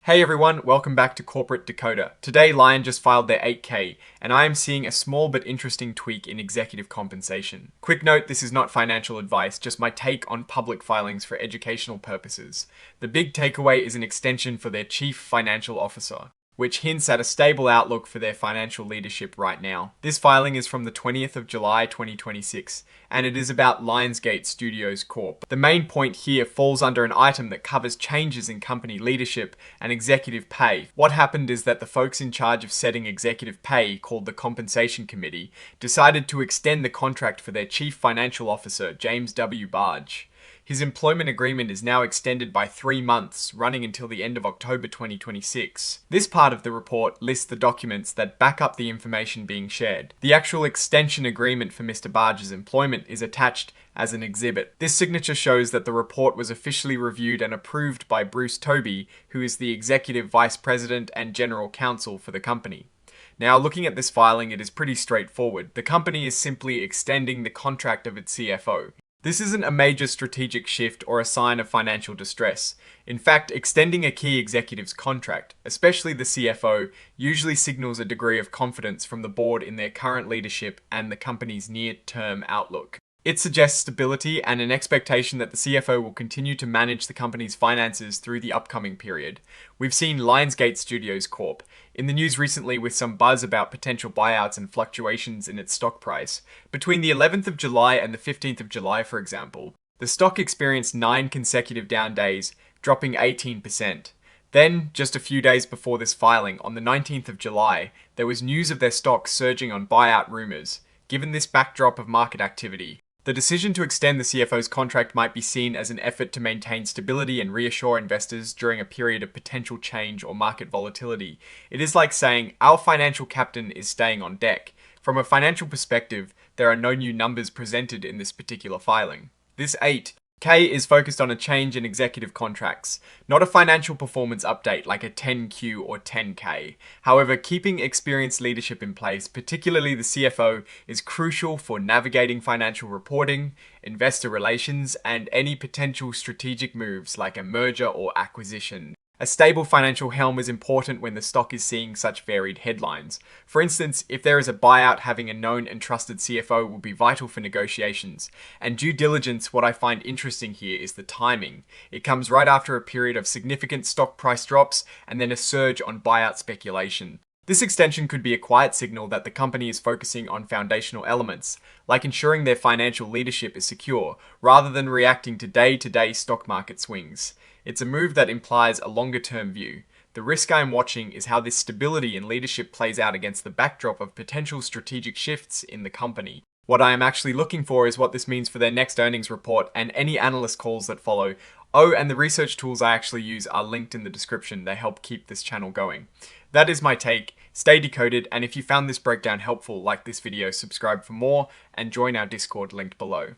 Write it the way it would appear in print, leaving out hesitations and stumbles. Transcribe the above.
Hey everyone, welcome back to Corporate Decoder. Today, Lion just filed their 8K, and I am seeing a small but interesting tweak in executive compensation. Quick note, this is not financial advice, just my take on public filings for educational purposes. The big takeaway is an extension for their Chief Financial Officer, which hints at a stable outlook for their financial leadership right now. This filing is from the 20th of July 2026, and it is about Lionsgate Studios Corp. The main point here falls under an item that covers changes in company leadership and executive pay. What happened is that the folks in charge of setting executive pay, called the Compensation Committee, decided to extend the contract for their Chief Financial Officer, James W. Barge. His employment agreement is now extended by 3 months, running until the end of October 2026. This part of the report lists the documents that back up the information being shared. The actual extension agreement for Mr. Barge's employment is attached as an exhibit. This signature shows that the report was officially reviewed and approved by Bruce Toby, who is the Executive Vice President and General Counsel for the company. Now, looking at this filing, it is pretty straightforward. The company is simply extending the contract of its CFO. This isn't a major strategic shift or a sign of financial distress. In fact, extending a key executive's contract, especially the CFO, usually signals a degree of confidence from the board in their current leadership and the company's near-term outlook. It suggests stability and an expectation that the CFO will continue to manage the company's finances through the upcoming period. We've seen Lionsgate Studios Corp. in the news recently with some buzz about potential buyouts and fluctuations in its stock price. Between the 11th of July and the 15th of July, for example, the stock experienced 9 consecutive down days, dropping 18%. Then, just a few days before this filing, on the 19th of July, there was news of their stock surging on buyout rumors. Given this backdrop of market activity, the decision to extend the CFO's contract might be seen as an effort to maintain stability and reassure investors during a period of potential change or market volatility. It is like saying, our financial captain is staying on deck. From a financial perspective, there are no new numbers presented in this particular filing. This 8K is focused on a change in executive contracts, not a financial performance update like a 10Q or 10K. However, keeping experienced leadership in place, particularly the CFO, is crucial for navigating financial reporting, investor relations, and any potential strategic moves like a merger or acquisition. A stable financial helm is important when the stock is seeing such varied headlines. For instance, if there is a buyout, having a known and trusted CFO will be vital for negotiations. And due diligence, what I find interesting here is the timing. It comes right after a period of significant stock price drops and then a surge on buyout speculation. This extension could be a quiet signal that the company is focusing on foundational elements, like ensuring their financial leadership is secure, rather than reacting to day-to-day stock market swings. It's a move that implies a longer-term view. The risk I am watching is how this stability in leadership plays out against the backdrop of potential strategic shifts in the company. What I am actually looking for is what this means for their next earnings report and any analyst calls that follow. Oh, and the research tools I actually use are linked in the description. They help keep this channel going. That is my take. Stay decoded, and if you found this breakdown helpful, like this video, subscribe for more, and join our Discord linked below.